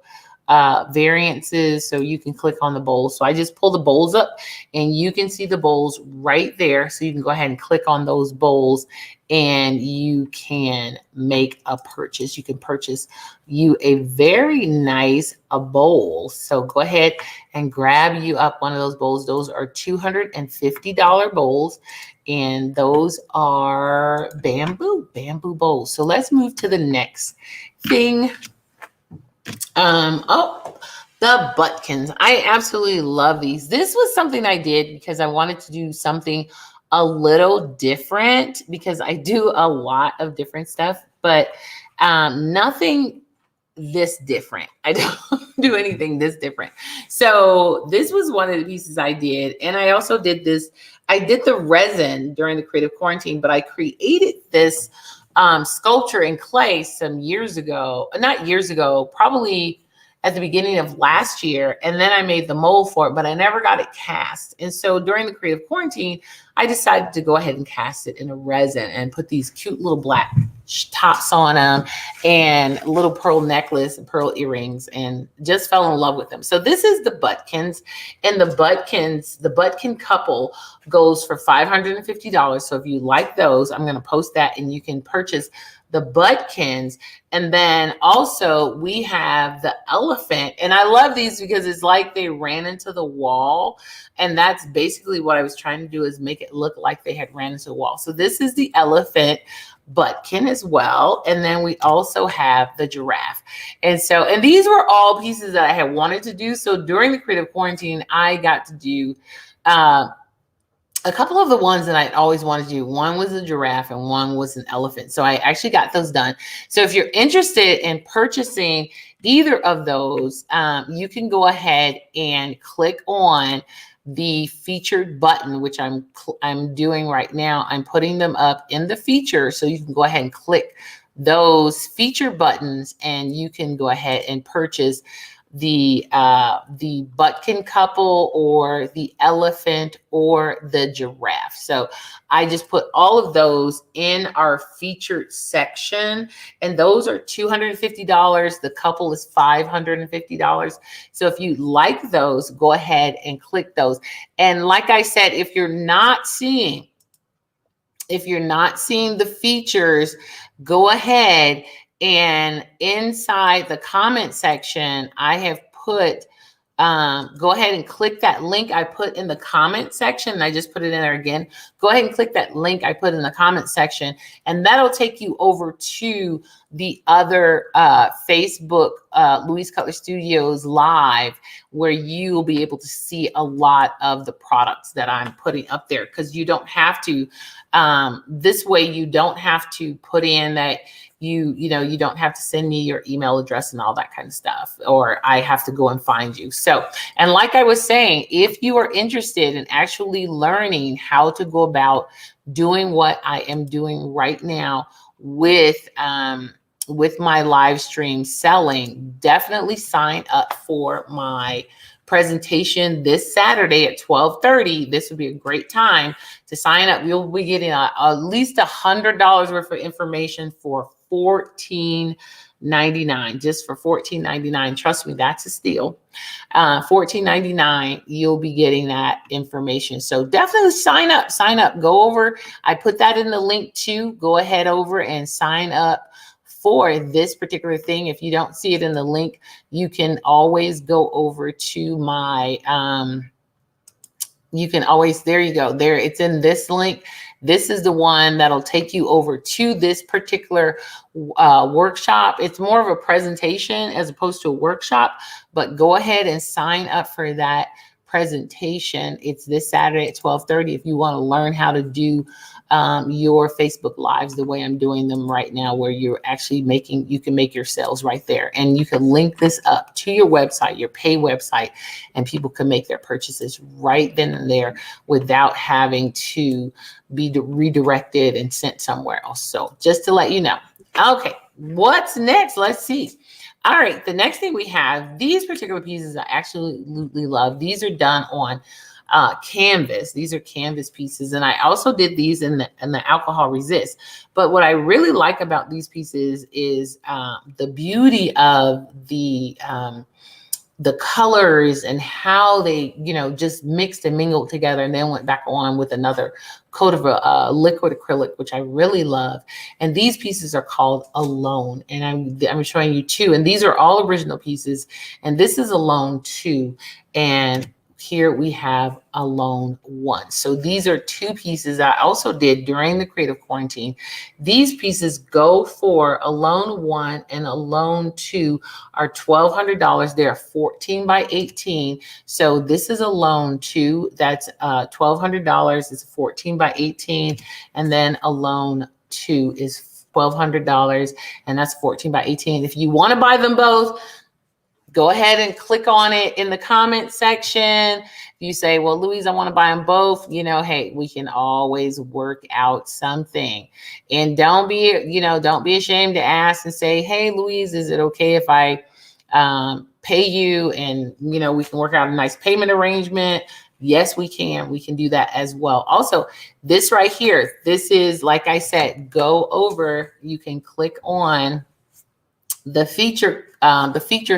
variances, so you can click on the bowls. So I just pull the bowls up, and you can see the bowls right there. So you can go ahead and click on those bowls, and you can make a purchase. You can purchase you a very nice bowl. So go ahead and grab you up one of those bowls. Those are $250 bowls, and those are bamboo bowls. So let's move to the next thing. The butkins. I absolutely love these. This was something I did because I wanted to do something a little different, because I do a lot of different stuff, but nothing this different. I don't do anything this different. So this was one of the pieces I did. And I also did this. I did the resin during the creative quarantine, but I created this sculpture in clay some years ago, not years ago, probably at the beginning of last year. And then I made the mold for it, but I never got it cast. And so during the creative quarantine, I decided to go ahead and cast it in a resin and put these cute little black tops on them and a little pearl necklace and pearl earrings, and just fell in love with them. So this is the butkins, and the Butkin couple goes for $550. So if you like those, I'm going to post that and you can purchase the Budkins. And then also we have the elephant. And I love these because it's like they ran into the wall. And that's basically what I was trying to do, is make it look like they had ran into the wall. So this is the elephant Budkin as well. And then we also have the giraffe. And these were all pieces that I had wanted to do. So during the creative quarantine, I got to do a couple of the ones that I always wanted to do. One was a giraffe and one was an elephant. So I actually got those done. So if you're interested in purchasing either of those, you can go ahead and click on the featured button, which I'm doing right now. I'm putting them up in the feature. So you can go ahead and click those feature buttons and you can go ahead and purchase the Budkin couple or the elephant or the giraffe. So I just put all of those in our featured section, and those are $250. The couple is $550. So if you like those, go ahead and click those. And like I said, if you're not seeing the features, go ahead and inside the comment section, I have put, go ahead and click that link I put in the comment section. And I just put it in there again. Go ahead and click that link I put in the comment section, and that'll take you over to the other Facebook Louise Cutler Studios live, where you will be able to see a lot of the products that I'm putting up there, because you don't have to, this way you don't have to put in that you don't have to send me your email address and all that kind of stuff, or I have to go and find you. So, and like I was saying, if you are interested in actually learning how to go about doing what I am doing right now with my live stream selling, definitely sign up for my presentation this Saturday at 12:30. This would be a great time to sign up. You'll be getting at least $100 worth of information for $14.99, just for $14.99. Trust me, that's a steal. $14.99, you'll be getting that information. So definitely sign up, go over. I put that in the link too. Go ahead over and sign up for this particular thing. If you don't see it in the link, you can always go over to my, you can always, there you go, there, it's in this link. This is the one that'll take you over to this particular workshop. It's more of a presentation as opposed to a workshop, but go ahead and sign up for that presentation. It's this Saturday at 12:30 if you want to learn how to do your Facebook Lives the way I'm doing them right now, where you're actually you can make your sales right there. And you can link this up to your website, your pay website, and people can make their purchases right then and there without having to be redirected and sent somewhere else. So just to let you know. Okay, what's next? Let's see. All right, the next thing we have, these particular pieces I absolutely love. These are done on canvas. These are canvas pieces, and I also did these in the alcohol resist. But what I really like about these pieces is the beauty of the colors and how they, just mixed and mingled together, and then went back on with another coat of a liquid acrylic, which I really love. And these pieces are called Alone, and I'm showing you two, and these are all original pieces, and this is Alone 2, and here we have Alone 1. So these are two pieces I also did during the creative quarantine. These pieces go for Alone 1 and Alone 2 are $1,200. They're 14 by 18. So this is Alone 2. That's $1,200. It's 14 by 18. And then Alone 2 is $1,200. And that's 14 by 18. If you want to buy them both, go ahead and click on it in the comment section. If you say, well, Louise, I want to buy them both, hey, we can always work out something. And don't be ashamed to ask and say, hey, Louise, is it okay if I pay you and, we can work out a nice payment arrangement? Yes, we can. We can do that as well. Also, this right here, this is, like I said, go over, you can click on the feature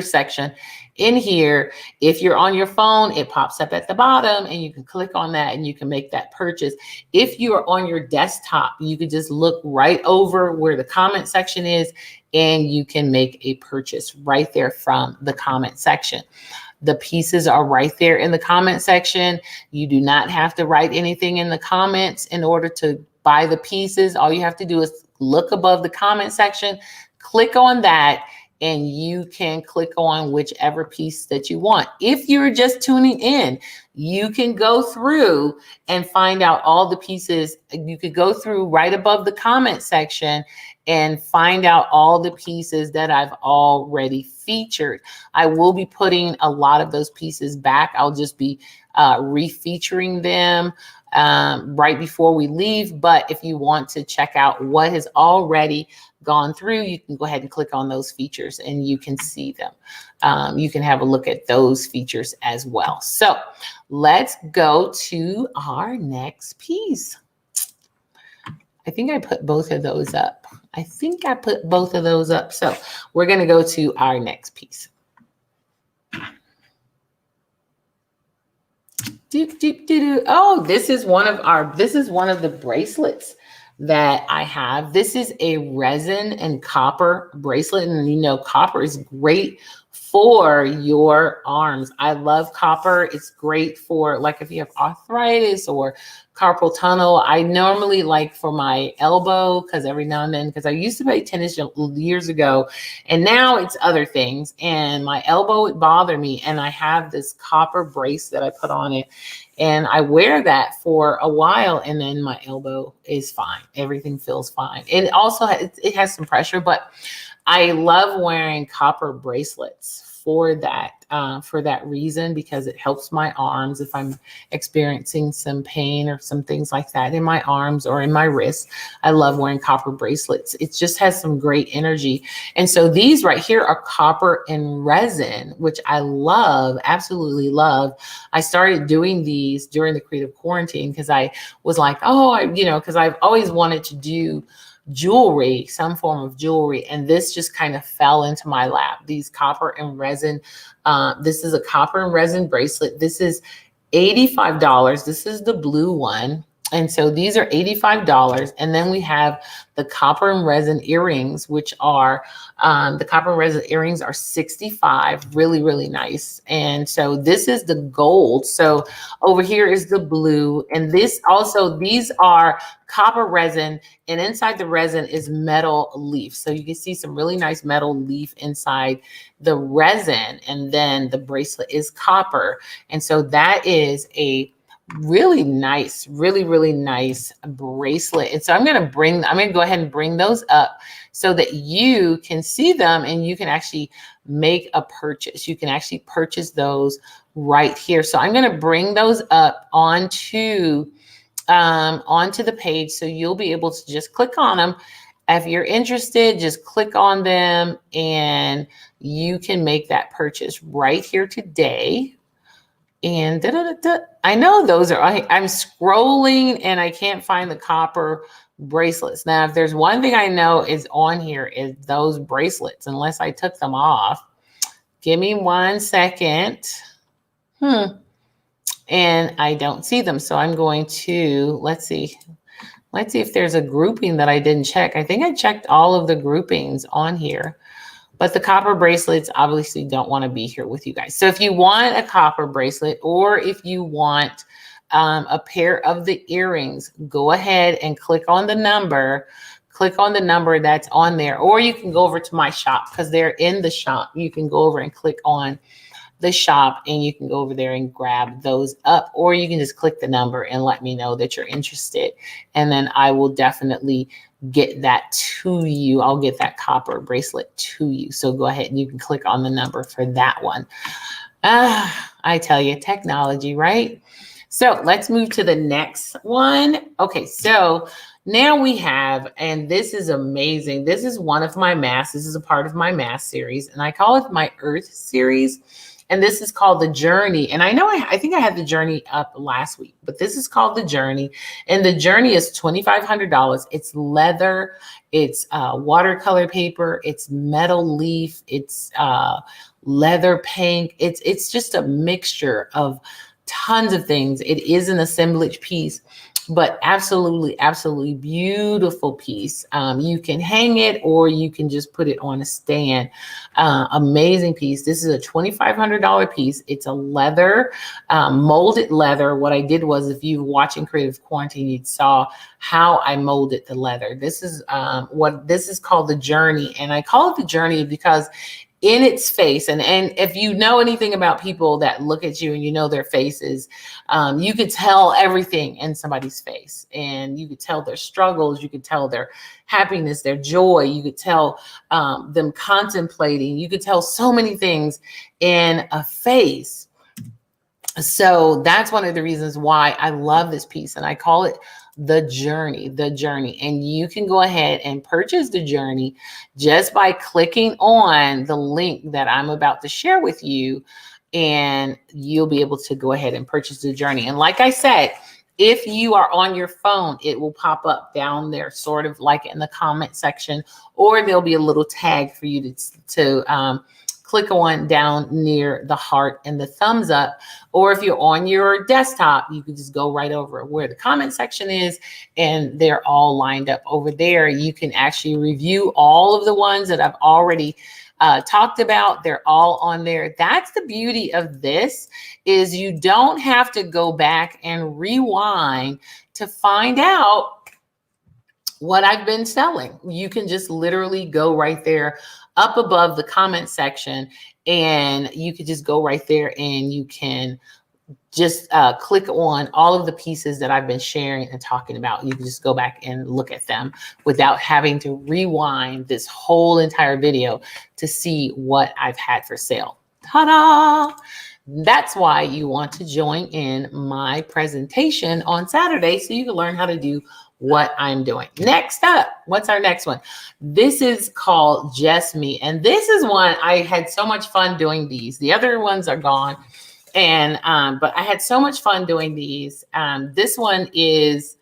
section in here. If you're on your phone, it pops up at the bottom and you can click on that and you can make that purchase. If you are on your desktop, you can just look right over where the comment section is and you can make a purchase right there from the comment section. The pieces are right there in the comment section. You do not have to write anything in the comments in order to buy the pieces. All you have to do is look above the comment section, click on that, and you can click on whichever piece that you want. If you're just tuning in, you can go through and find out all the pieces. You could go through right above the comment section and find out all the pieces that I've already featured. I will be putting a lot of those pieces back. I'll just be refeaturing them right before we leave. But if you want to check out what has already gone through, you can go ahead and click on those features and you can see them. You can have a look at those features as well. So let's go to our next piece. I think I put both of those up. So we're going to go to our next piece. Oh, this is one of the bracelets that I have. This is a resin and copper bracelet. And you know, copper is great for your arms. I love copper. It's great for like if you have arthritis or carpal tunnel. I normally like for my elbow because every now and then, because I used to play tennis years ago and now it's other things. And my elbow would bother me. And I have this copper brace that I put on it. And I wear that for a while and then my elbow is fine. Everything feels fine. And also it has some pressure, but I love wearing copper bracelets for that reason, because it helps my arms if I'm experiencing some pain or some things like that in my arms or in my wrists. I love wearing copper bracelets. It just has some great energy. And so these right here are copper and resin, which I love, absolutely love. I started doing these during the creative quarantine because I was like, because I've always wanted to do jewelry, some form of jewelry, and this just kind of fell into my lap. These copper and resin, this is a copper and resin bracelet. This is $85. This is the blue one. And so these are $85. And then we have the copper and resin earrings, which are, the copper and resin earrings are $65. Really, really nice. And so this is the gold. So over here is the blue. And this also, these are copper resin, and inside the resin is metal leaf. So you can see some really nice metal leaf inside the resin. And then the bracelet is copper. And so that is a really nice, really nice bracelet. And so I'm going to go ahead and bring those up so that you can see them and you can actually make a purchase. You can actually purchase those right here. So I'm going to bring those up onto the page. So you'll be able to just click on them. If you're interested, just click on them and you can make that purchase right here today. And I know those are, I'm scrolling and I can't find the copper bracelets. Now, if there's one thing I know is on here is those bracelets, unless I took them off. Give me 1 second. And I don't see them. So I'm going to, let's see if there's a grouping that I didn't check. I think I checked all of the groupings on here. But the copper bracelets obviously don't want to be here with you guys. So if you want a copper bracelet or if you want a pair of the earrings, go ahead and click on the number. Click on the number that's on there. Or you can go over to my shop because they're in the shop. You can go over and click on the shop and you can go over there and grab those up. Or you can just click the number and let me know that you're interested. And then I will definitely get that to you. I'll get that copper bracelet to you. So go ahead and you can click on the number for that one. I tell you, technology, right? So let's move to the next one. Okay, so Now we have, and this is amazing. This is one of my masks. This is a part of my mask series, and I call it my Earth series. And this is called The Journey. And I know I think I had The Journey up last week, but this is called The Journey. And The Journey is $2,500. It's leather, it's watercolor paper, it's metal leaf, it's leather paint. It's just a mixture of tons of things. It is an assemblage piece, but absolutely beautiful piece. You can hang it or you can just put it on a stand. Amazing piece. This is a $2,500 piece. It's a leather, molded leather. What I did was, if you were watching Creative Quarantine, you saw how I molded the leather. This is what this is called The Journey. And I call it The Journey because in its face, and if you know anything about people that look at you and you know their faces, you could tell everything in somebody's face, and you could tell their struggles, you could tell their happiness, their joy, you could tell them contemplating, you could tell so many things in a face. So that's one of the reasons why I love this piece, and I call it The Journey, The Journey. And you can go ahead and purchase The Journey just by clicking on the link that I'm about to share with you, and you'll be able to go ahead and purchase The Journey. And like I said, if you are on your phone, it will pop up down there, sort of like in the comment section, or there'll be a little tag for you to click on down near the heart and the thumbs up. Or if you're on your desktop, you can just go right over where the comment section is, and they're all lined up over there. You can actually review all of the ones that I've already talked about. They're all on there. That's the beauty of this, is you don't have to go back and rewind to find out what I've been selling. You can just literally go right there up above the comment section, and you could just go right there and you can just click on all of the pieces that I've been sharing and talking about. You can just go back and look at them without having to rewind this whole entire video to see what I've had for sale. Ta-da! That's why you want to join in my presentation on Saturday, so you can learn how to do what I'm doing. Next up, what's our next one? This is called Just Me. And this is one I had so much fun doing these. The other ones are gone. And but I had so much fun doing these. This one is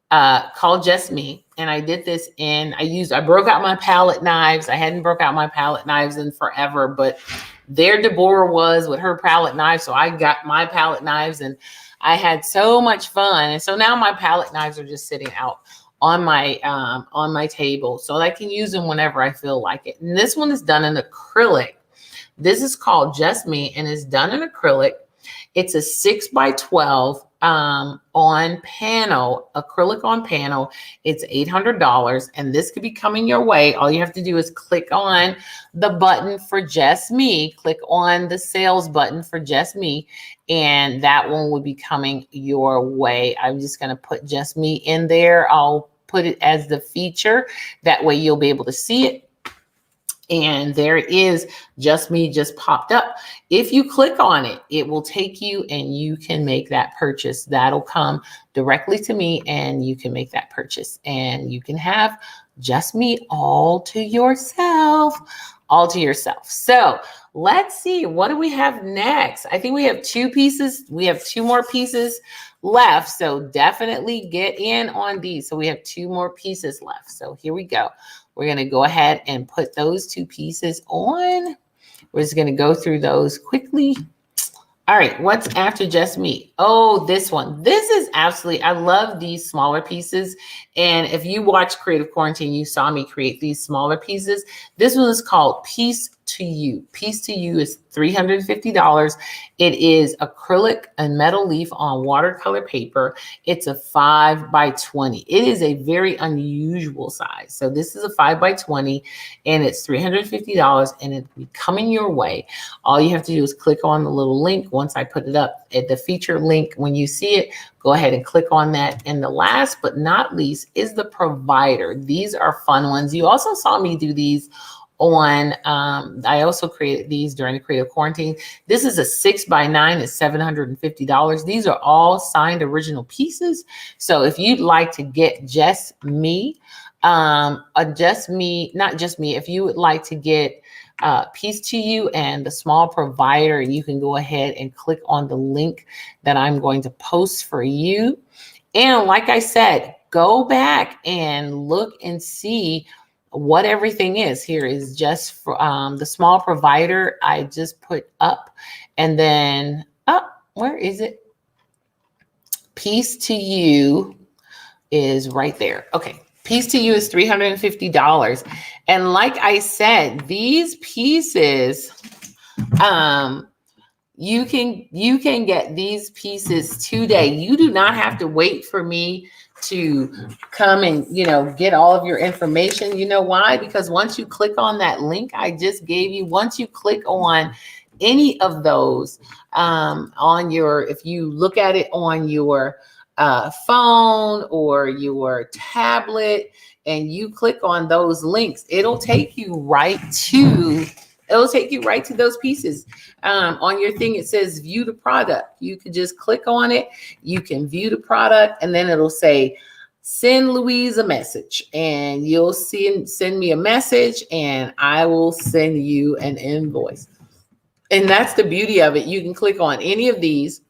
called Just Me. And I did this I broke out my palette knives. I hadn't broke out my palette knives in forever, but there Deborah was with her palette knife. So I got my palette knives, and I had so much fun. And so now my palette knives are just sitting out on my table, so I can use them whenever I feel like it. And this one is done in acrylic. This is called Just Me, and it's done in acrylic. It's a 6x12 on panel, acrylic on panel. It's $800, and this could be coming your way. All you have to do is click on the button for Just Me, click on the sales button for Just Me, and that one will be coming your way. I'm just going to put Just Me in there. I'll put it as the feature. That way you'll be able to see it. And there it is. Just Me just popped up. If you click on it, it will take you and you can make that purchase. That'll come directly to me, and you can make that purchase, and you can have Just Me all to yourself, all to yourself. So let's see, what do we have next? I think we have two pieces. We have two more pieces left. So definitely get in on these. So we have two more pieces left. So here we go. We're going to go ahead and put those two pieces on. We're just going to go through those quickly. All right, what's after Just Me? Oh, this one. This is absolutely, I love these smaller pieces. And if you watch Creative Quarantine, you saw me create these smaller pieces. This one is called Piece to You. Piece to You is $350. It is acrylic and metal leaf on watercolor paper. It's a 5x20. It is a very unusual size. So this is a 5x20, and it's $350, and it's coming your way. All you have to do is click on the little link once I put it up at the feature link. When you see it, go ahead and click on that. And the last but not least is the provider. These are fun ones. You also saw me do these on, I also created these during the creative quarantine. This is a 6x9, it's $750. These are all signed original pieces. So if you'd like to get just me, not just me, if you would like to get Piece to You and the small provider, you can go ahead and click on the link that I'm going to post for you. And like I said, go back and look and see what everything is. Here is just for, the small provider I just put up, and then where is it? Piece to You is right there. Okay. Piece to You is $350. And like I said, these pieces, you can get these pieces today. You do not have to wait for me to come and, get all of your information. You know why? Because once you click on that link I just gave you, once you click on any of those if you look at it on your phone or your tablet and you click on those links, it'll take you right to those pieces. On your thing, it says view the product. You can just click on it. You can view the product, and then it'll say, send Louise a message, and you'll send me a message, and I will send you an invoice. And that's the beauty of it. You can click on any of these,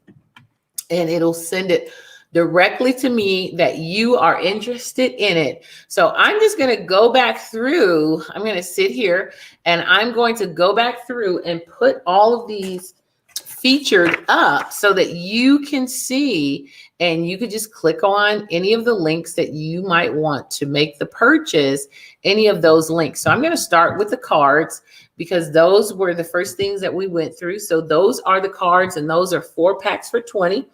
and it'll send it directly to me that you are interested in it. So I'm just going to go back through. I'm going to sit here and I'm going to go back through and put all of these featured up so that you can see, and you could just click on any of the links that you might want to make the purchase, any of those links. So I'm going to start with the cards because those were the first things that we went through. So those are the cards, and those are 4 packs for $20.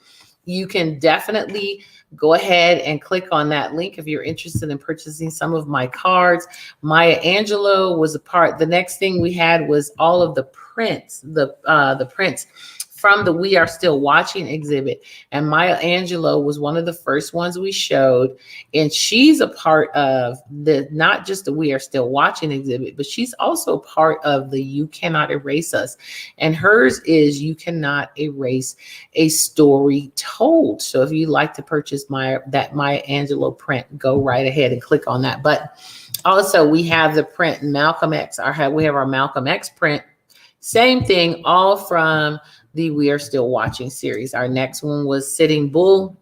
You can definitely go ahead and click on that link if you're interested in purchasing some of my cards. Maya Angelou was a part. The next thing we had was all of the prints, the prints from the We Are Still Watching exhibit. And Maya Angelou was one of the first ones we showed. And she's a part of not just the We Are Still Watching exhibit, but she's also part of the You Cannot Erase Us. And hers is You Cannot Erase a Story Told. So if you'd like to purchase that Maya Angelou print, go right ahead and click on that button. Also, we have the print Malcolm X. We have our Malcolm X print. Same thing, all from the We Are Still Watching series. Our next one was Sitting Bull.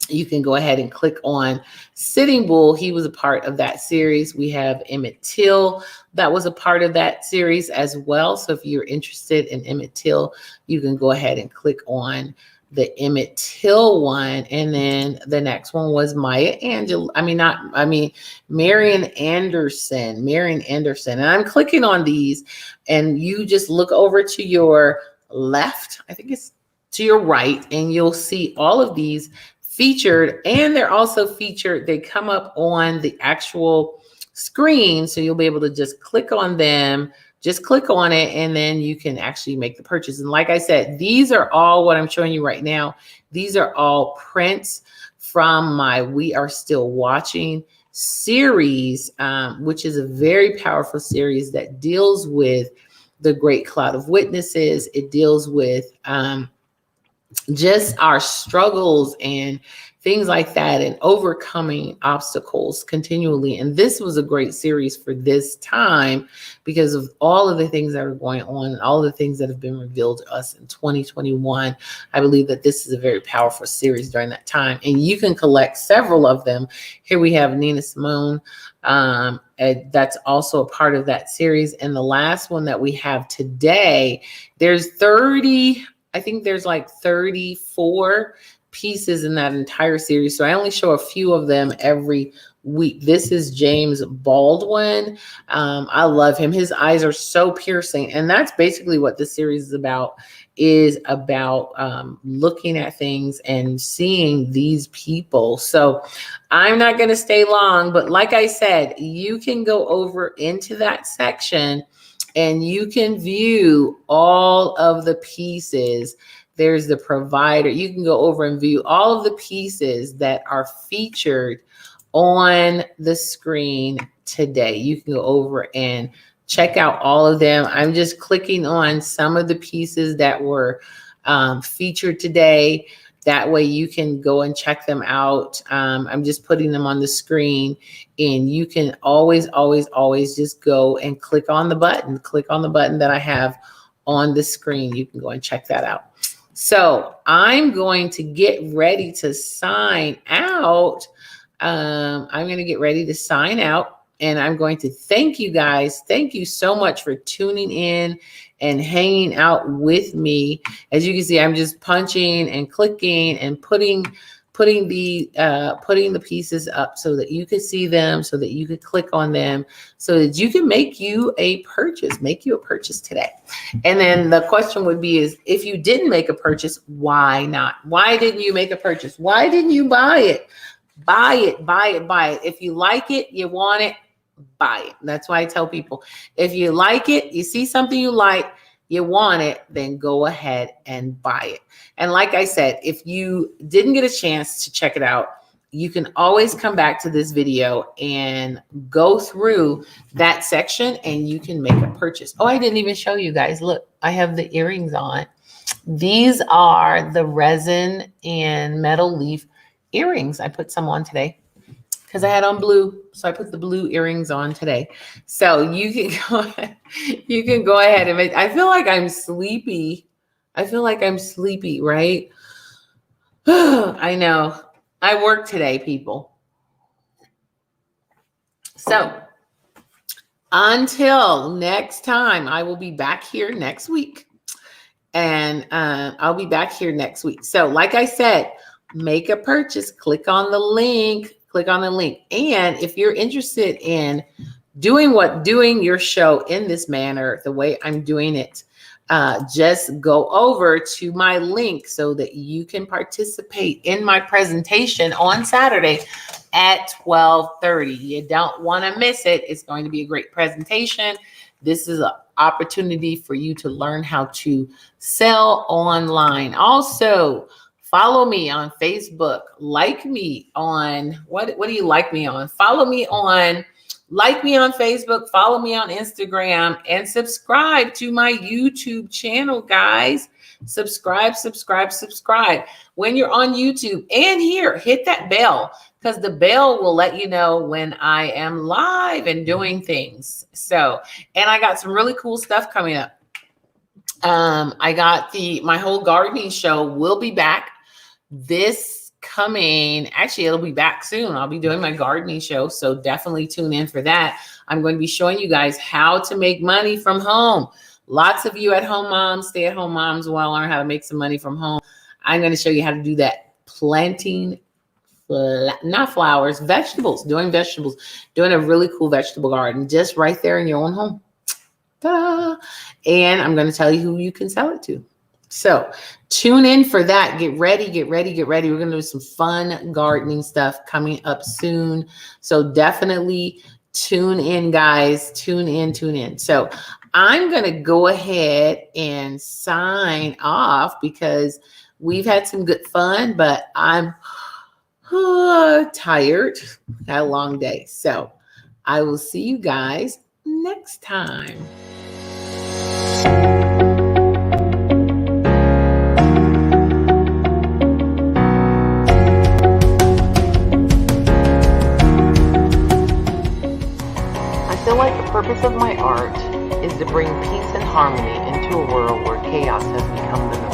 You can go ahead and click on Sitting Bull. He was a part of that series. We have Emmett Till that was a part of that series as well. So if you're interested in Emmett Till, you can go ahead and click on the Emmett Till one. And then the next one was Marian Anderson. And I'm clicking on these, and you just look over to your left, I think it's to your right, and you'll see all of these featured, and they're also featured. They come up on the actual screen, so you'll be able to just click on them. Just click on it, and then you can actually make the purchase. And like I said, these are all what I'm showing you right now. These are all prints from my We Are Still Watching series, which is a very powerful series that deals with the great cloud of witnesses. It deals with just our struggles and things like that, and overcoming obstacles continually. And this was a great series for this time because of all of the things that are going on and all the things that have been revealed to us in 2021. I believe that this is a very powerful series during that time, and you can collect several of them. Here we have Nina Simone. That's also a part of that series. And the last one that we have today, there's like 34 pieces in that entire series. So I only show a few of them every week. This is James Baldwin. I love him. His eyes are so piercing. And that's basically what this series is about looking at things and seeing these people. So I'm not going to stay long, but like I said, you can go over into that section and you can view all of the pieces. There's the provider. You can go over and view all of the pieces that are featured on the screen today. You can go over and check out all of them. I'm just clicking on some of the pieces that were featured today. That way you can go and check them out. I'm just putting them on the screen, and you can always just go and click on the button. Click on the button that I have on the screen. You can go and check that out. So I'm going to get ready to sign out. I'm going to get ready to sign out. And I'm going to thank you guys. Thank you so much for tuning in and hanging out with me. As you can see, I'm just punching and clicking and putting the pieces up so that you can see them, so that you can click on them, so that you can make you a purchase today. And then the question would be is, if you didn't make a purchase, why not? Why didn't you make a purchase? Why didn't you buy it? Buy it, buy it, buy it. If you like it, you want it, buy it. That's why I tell people, if you like it, you see something you like, you want it, then go ahead and buy it. And like I said, if you didn't get a chance to check it out, you can always come back to this video and go through that section and you can make a purchase. Oh, I didn't even show you guys. Look, I have the earrings on. These are the resin and metal leaf earrings. I put some on today because I had on blue. So I put the blue earrings on today. So you can go ahead and make, I feel like I'm sleepy. Right? I know. I work today, people. So until next time, I will be back here next week. And I'll be back here next week. So like I said, make a purchase, click on the link. And if you're interested in doing your show in this manner, the way I'm doing it, just go over to my link so that you can participate in my presentation on Saturday at 12:30. You don't want to miss it. It's going to be a great presentation. This is an opportunity for you to learn how to sell online. Also, follow me on Facebook. Like me on, what do you like me on? Follow me on, like me on Facebook, follow me on Instagram, and subscribe to my YouTube channel, guys. Subscribe. When you're on YouTube and here, hit that bell, because the bell will let you know when I am live and doing things. So, and I got some really cool stuff coming up. I got my whole gardening show will be back it'll be back soon. I'll be doing my gardening show. So definitely tune in for that. I'm going to be showing you guys how to make money from home. Lots of you at-home moms, stay-at-home moms want to learn how to make some money from home. I'm going to show you how to do that. Planting, not flowers, vegetables, doing a really cool vegetable garden just right there in your own home. Ta-da! And I'm going to tell you who you can sell it to. So tune in for that. Get ready. We're going to do some fun gardening stuff coming up soon. So definitely tune in, guys. Tune in. So I'm going to go ahead and sign off because we've had some good fun, but I'm tired. Had a long day. So I will see you guys next time. I feel like the purpose of my art is to bring peace and harmony into a world where chaos has become the norm.